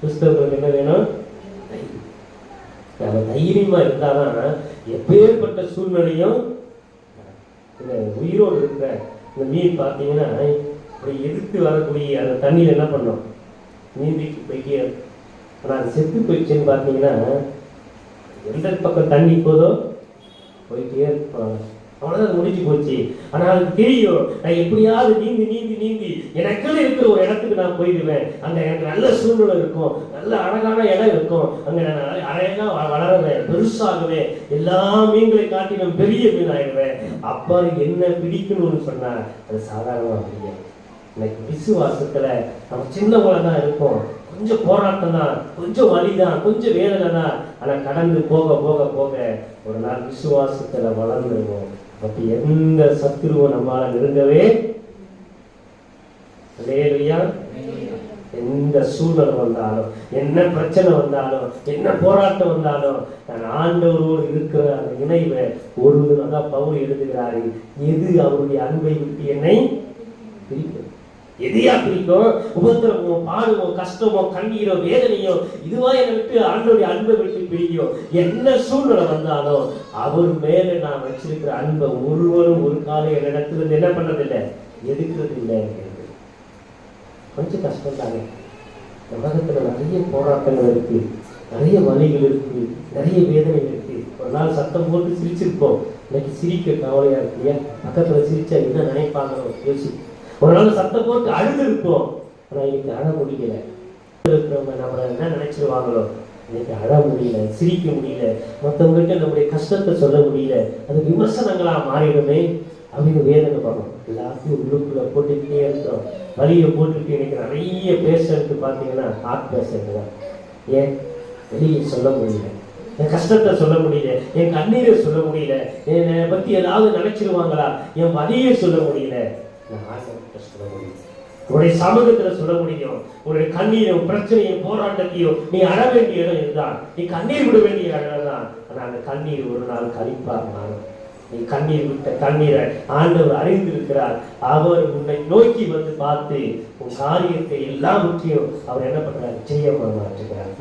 கிறிஸ்தவர்களுக்கு என்ன வேணும்? நம்ம தைரியமா இருந்தாதான் எப்பேற்பட்ட சூழ்நிலையும் இந்த உயிரோடு இருக்கிற இந்த மீன் பார்த்தீங்கன்னா இப்படி எதிர்த்து வரக்கூடிய அந்த தண்ணியில் என்ன பண்ணோம்? நீந்திக்கு போய்ட்டே. ஆனால் அது செத்து போயிடுச்சுன்னு பார்த்தீங்கன்னா எந்த பக்கம் தண்ணி போதோ போயிட்டே இருப்பாங்க. அவ்வளோதான் முடிஞ்சு போச்சு. ஆனால் அதுக்கு தெரியும், நான் எப்படியாவது நீந்தி நீந்தி நீந்தி எனக்குள்ள இருக்கிற ஒரு இடத்துக்கு நான் போயிடுவேன். அங்கே எனக்கு நல்ல சூழ்நிலை இருக்கும், நல்ல அழகான இடம் இருக்கும், அங்கே நான் அழகாக வளருவேன், பெருசாகுவேன், எல்லா மீன்களை காட்டிலும் பெரிய மீன் ஆயிடுவேன். அப்பா என்ன பிடிக்கணும்னு சொன்னா அது சாதாரணமாக முடியாது. இன்னைக்கு விசுவாசத்துல நம்ம சின்னவங்கள தான் இருக்கும், கொஞ்சம் போராட்டம் தான், கொஞ்சம் வலி தான், கொஞ்சம் வேதனை தான். ஆனால் கடந்து போக போக போக ஒரு நாள் விசுவாசத்துல வளர்ந்துருவோம். அப்ப எந்த சத்துருவும் நம்மளால நெருங்கவே. எந்த சூழ்நிலை வந்தாலும், என்ன பிரச்சனை வந்தாலும், என்ன போராட்டம் வந்தாலும், நான் ஆண்டவரோடு இருக்கிற அந்த இணைவை ஒரு அதான் பவுல் எழுதுகிறாரு, எது அவருடைய அன்பை விட்டு என்னை பிரிக்கும்? எதையா பிரிக்கும்? உபத்திரமோ, பாடுமோ, கஷ்டமோ, கண்ணீரோ, வேதனையோ, இதுவா என்னை விட்டு ஆண்டோடைய அன்பை விட்டு பிரிக்கும்? என்ன சூழ்நிலை வந்தாலும் அவர் மேல நான் வச்சிருக்கிற அன்பை ஒருவரும் ஒரு காலம் என்னிடத்துல என்ன பண்றதில்லை, எதுக்குறது இல்லை. கொஞ்சம் கஷ்டம் தாங்க. உலகத்துல நிறைய போராட்டங்கள் இருக்கு, நிறைய வலிகள் இருக்கு, நிறைய வேதனை இருக்கு. ஒரு நாள் சத்தம் போட்டு சிரிச்சிருப்போம், இன்னைக்கு சிரிக்க கவலையா இருக்கு. பக்கத்துல சிரிச்சா என்ன நினைப்பாங்க யோசி. ஒரு நாள் சத்தம் போட்டு அழுது இருப்போம், ஆனா இன்னைக்கு அழ முடியல. இருக்கிறவங்க நம்மளை என்ன நினைச்சிருவாங்களோ, இன்னைக்கு அழ முடியல, சிரிக்க முடியல, மற்றவங்ககிட்ட நம்முடைய கஷ்டத்தை சொல்ல முடியல, அது விமர்சனங்களா மாறிடுமே அப்படின்னு வேதனை பண்ணோம். எல்லாத்தையும் உள்ளுக்குள்ள போட்டுக்கிட்டே இருக்கிறோம். வலியை போட்டுட்டு இன்னைக்கு நிறைய பேஷண்ட் பார்த்தீங்கன்னா ஹார்ட் பேஷண்ட் தான். ஏன் வெளியே சொல்ல முடியல, என் கஷ்டத்தை சொல்ல முடியல, என் கண்ணீரை சொல்ல முடியல, என்னை பத்தி ஏதாவது நினைச்சிருவாங்களா, என் வலியை சொல்ல முடியல. நான் ஆண்டவர்கிட்ட சொல்ல முடியும், உன்னுடைய சமூகத்துல சொல்ல முடியும். உன்னுடைய கண்ணீரும் பிரச்சனையும் போராட்டத்தையும் நீ அழ வேண்டிய இடம் இதுதான், நீ கண்ணீர் விட வேண்டிய இடம் தான். ஆனா அந்த கண்ணீர் ஒரு நாள் கழிப்பார். நீ கண்ணீர் விட்ட கண்ணீரை ஆண்டவர் அறிந்திருக்கிறார். அவர் உன்னை நோக்கி வந்து பார்த்து உன் காரியத்தை எல்லாவற்றையும் அவர் என்ன பண்றார், ஜெயமா மாற்றுகிறார்.